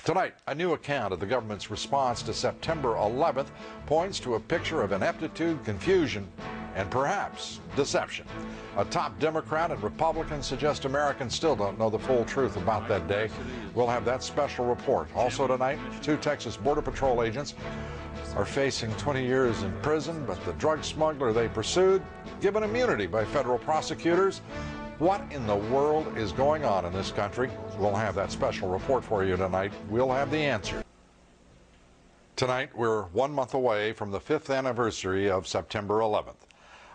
Tonight, a new account of the government's response to September 11th points to a picture of ineptitude, confusion, and perhaps deception. A top Democrat and Republican suggest Americans still don't know the full truth about that day. We'll have that special report. Also tonight, 2 Texas Border Patrol agents are facing 20 years in prison, but the drug smuggler they pursued given immunity by federal prosecutors. What in the world is going on in this country? We'll have that special report for you tonight. We'll have the answer. Tonight, we're 1 month away from the 5th anniversary of September 11th.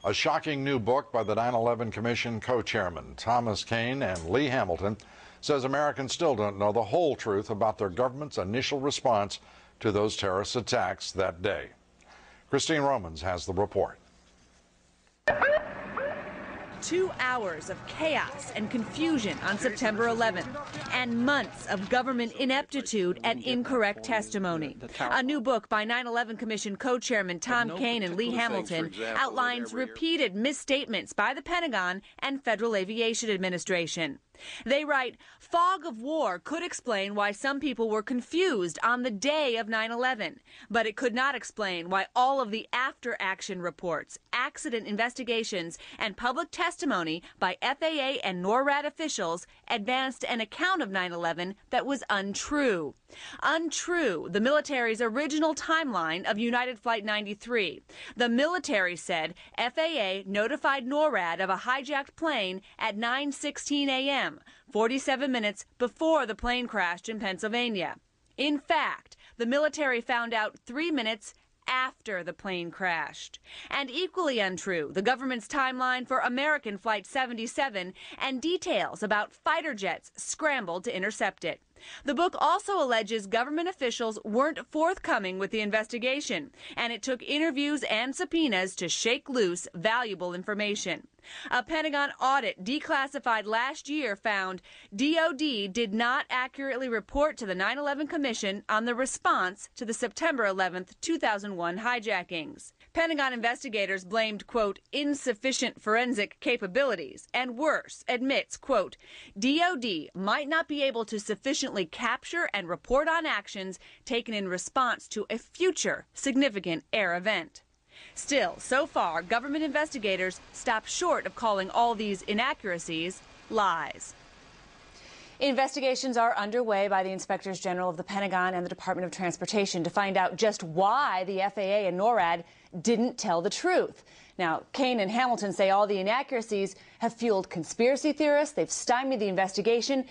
A shocking new book by the 9/11 Commission co-chairman Thomas Kean and Lee Hamilton says Americans still don't know the whole truth about their government's initial response to those terrorist attacks that day. Christine Romans has the report. 2 hours of chaos and confusion on September 11th, and months of government ineptitude and incorrect testimony. A new book by 9/11 Commission co-chairman Tom Kean and Lee Hamilton outlines repeated misstatements by the Pentagon and Federal Aviation Administration. They write, fog of war could explain why some people were confused on the day of 9/11, but it could not explain why all of the after-action reports, accident investigations, and public testimony by FAA and NORAD officials advanced an account of 9/11 that was untrue. Untrue, the military's original timeline of United Flight 93. The military said FAA notified NORAD of a hijacked plane at 9:16 a.m., 47 minutes before the plane crashed in Pennsylvania. In fact, the military found out 3 minutes after the plane crashed. And equally untrue, the government's timeline for American Flight 77 and details about fighter jets scrambled to intercept it. The book also alleges government officials weren't forthcoming with the investigation, and it took interviews and subpoenas to shake loose valuable information. A Pentagon audit declassified last year found DOD did not accurately report to the 9/11 Commission on the response to the September 11th, 2001 hijackings. Pentagon investigators blamed, quote, insufficient forensic capabilities, and worse, admits, quote, DOD might not be able to sufficiently capture and report on actions taken in response to a future significant air event. Still, so far, government investigators stop short of calling all these inaccuracies lies. Investigations are underway by the Inspectors General of the Pentagon and the Department of Transportation to find out just why the FAA and NORAD didn't tell the truth. Now, Kean and Hamilton say all the inaccuracies have fueled conspiracy theorists, they've stymied the investigation,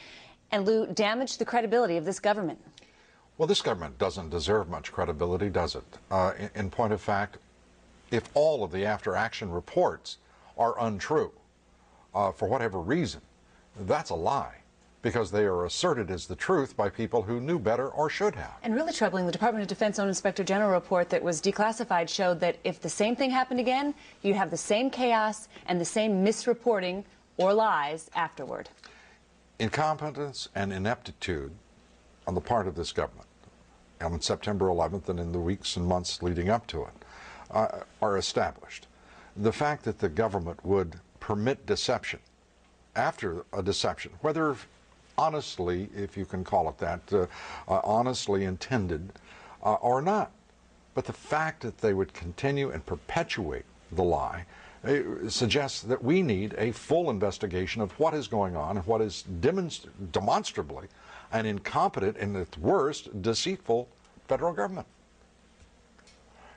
and, Lou, damaged the credibility of this government. Well, this government doesn't deserve much credibility, does it? In point of fact, if all of the after-action reports are untrue, for whatever reason, that's a lie, because they are asserted as the truth by people who knew better or should have. And really troubling, the Department of Defense own Inspector General report that was declassified showed that if the same thing happened again, you'd have the same chaos and the same misreporting or lies afterward. Incompetence and ineptitude on the part of this government, and on September 11th and in the weeks and months leading up to it, are established. The fact that the government would permit deception after a deception, whether honestly, if you can call it that, honestly intended or not. But the fact that they would continue and perpetuate the lie suggests that we need a full investigation of what is going on and what is demonstrably an incompetent and, at worst, deceitful federal government.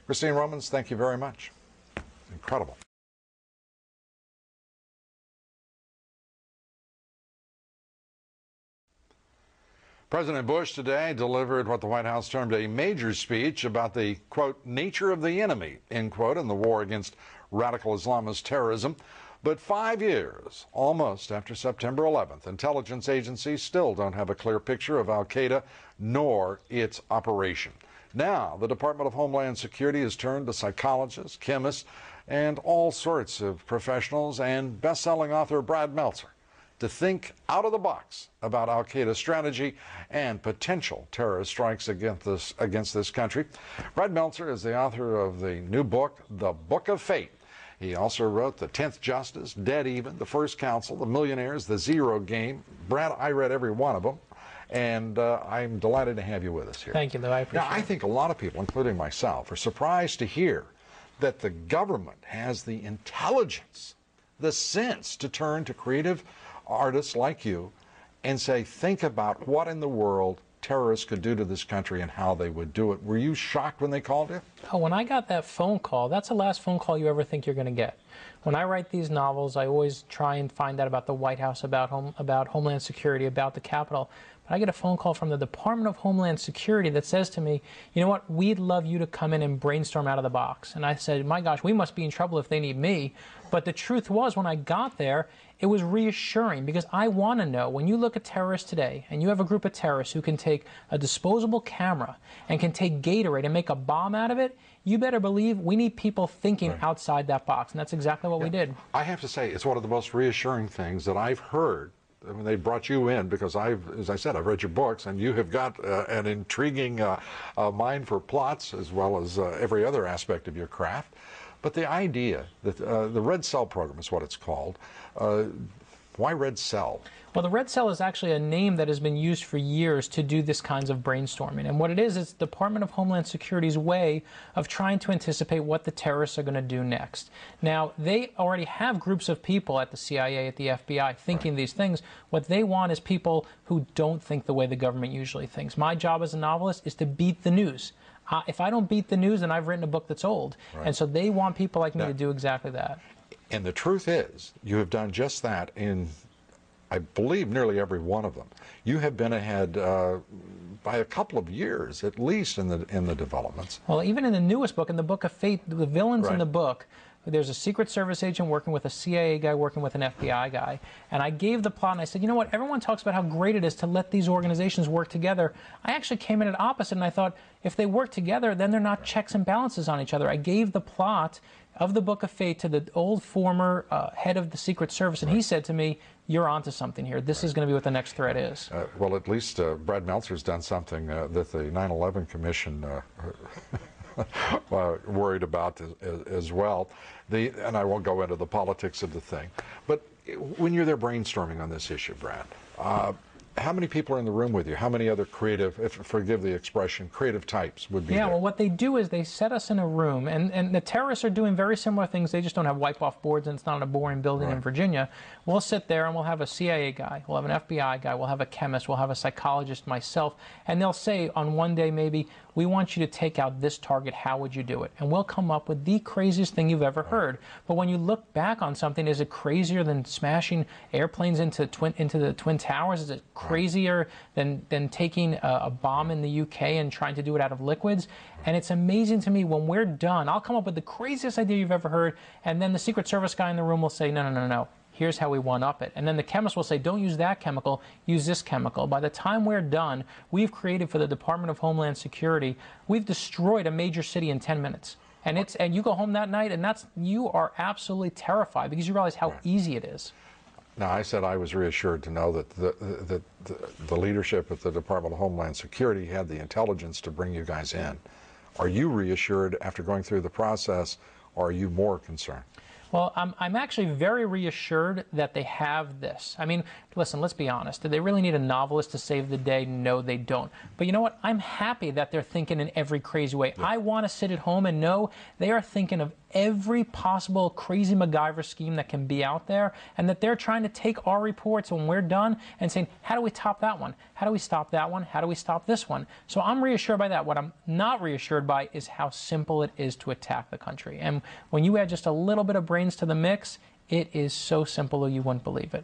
Christine Romans, thank you very much. Incredible. President Bush today delivered what the White House termed a major speech about the, quote, nature of the enemy, end quote, in the war against radical Islamist terrorism. But 5 years, almost after September 11th, intelligence agencies still don't have a clear picture of al-Qaeda nor its operation. Now, the Department of Homeland Security has turned to psychologists, chemists, and all sorts of professionals, and best-selling author Brad Meltzer to think out of the box about al-Qaeda strategy and potential terrorist strikes against this country. Brad Meltzer is the author of the new book, The Book of Fate. He also wrote The 10th Justice, Dead Even, The First Council, The Millionaires, The Zero Game. Brad, I read every one of them. And I'm delighted to have you with us here. Thank you, Lou. I appreciate it. Now, I think a lot of people, including myself, are surprised to hear that the government has the intelligence, the sense to turn to creative artists like you and say, think about what in the world terrorists could do to this country and how they would do it. Were you shocked when they called you? Oh, when I got that phone call, that's the last phone call you ever think you're going to get. When I write these novels, I always try and find out about the White House, about Homeland Security, about the Capitol. But I get a phone call from the Department of Homeland Security that says to me, you know what, we'd love you to come in and brainstorm out of the box. And I said, my gosh, we must be in trouble if they need me. But the truth was, when I got there, it was reassuring, because I want to know, when you look at terrorists today and you have a group of terrorists who can take a disposable camera and can take Gatorade and make a bomb out of it, you better believe we need people thinking outside that box. And that's exactly what we did. I have to say, it's one of the most reassuring things that I've heard. I mean, they brought you in because as I said, I've read your books, and you have got an intriguing mind for plots as well as every other aspect of your craft. But the idea that the Red Cell program is what it's called. Why Red Cell? Well, the Red Cell is actually a name that has been used for years to do this kinds of brainstorming. And what it is, it's the Department of Homeland Security's way of trying to anticipate what the terrorists are going to do next. Now, they already have groups of people at the CIA, at the FBI, thinking these things. What they want is people who don't think the way the government usually thinks. My job as a novelist is to beat the news. If I don't beat the news, then I've written a book that's old. And so they want people like me to do exactly that. And the truth is, you have done just that in, I believe, nearly every one of them. You have been ahead by a couple of years, at least, in the developments. Well, even in the newest book, in the Book of Fate, the villains in the book, there's a Secret Service agent working with a CIA guy working with an FBI guy. And I gave the plot, and I said, you know what, everyone talks about how great it is to let these organizations work together. I actually came in at opposite, and I thought, if they work together, then they're not checks and balances on each other. I gave the plot of the Book of Fate to the old former head of the Secret Service, and he said to me, you're onto something here. This is going to be what the next threat is. Well, at least Brad Meltzer's done something that the 9/11 Commission worried about as well. And I won't go into the politics of the thing. But when you're there brainstorming on this issue, Brad, how many people are in the room with you? How many other creative, if forgive the expression, creative types would be there? Well, what they do is they set us in a room, and the terrorists are doing very similar things. They just don't have wipe-off boards, and it's not in a boring building in Virginia. We'll sit there, and we'll have a CIA guy, we'll have an FBI guy, we'll have a chemist, we'll have a psychologist, myself, and they'll say on one day maybe, we want you to take out this target, how would you do it? And we'll come up with the craziest thing you've ever heard. But when you look back on something, is it crazier than smashing airplanes into the Twin Towers? Is it crazier than taking a bomb in the UK and trying to do it out of liquids? And it's amazing to me, when we're done, I'll come up with the craziest idea you've ever heard, and then the Secret Service guy in the room will say, no, no, no, no. Here's how we one-up it. And then the chemist will say, don't use that chemical, use this chemical. By the time we're done, we've created for the Department of Homeland Security, we've destroyed a major city in 10 minutes. And you go home that night, and you are absolutely terrified because you realize how easy it is. Now, I said I was reassured to know that the leadership at the Department of Homeland Security had the intelligence to bring you guys in. Are you reassured after going through the process, or are you more concerned? Well, I'm actually very reassured that they have this. I mean, listen, let's be honest. Do they really need a novelist to save the day? No, they don't. But you know what? I'm happy that they're thinking in every crazy way. I want to sit at home and know they are thinking of every possible crazy MacGyver scheme that can be out there, and that they're trying to take our reports when we're done and saying, how do we top that one? How do we stop that one? How do we stop this one? So I'm reassured by that. What I'm not reassured by is how simple it is to attack the country. And when you add just a little bit of brains to the mix, it is so simple that you wouldn't believe it.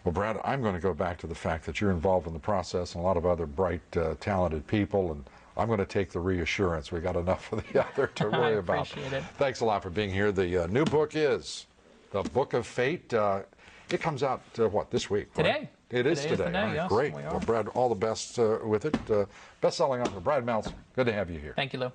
Well, Brad, I'm going to go back to the fact that you're involved in the process and a lot of other bright, talented people, and I'm going to take the reassurance. We got enough of the other to worry about. I appreciate it. Thanks a lot for being here. The new book is The Book of Fate. It comes out, what, this week? Today. Right? It is today. Right, yes, great. Well, Brad, all the best with it. Best-selling author Brad Meltzer. Good to have you here. Thank you, Lou.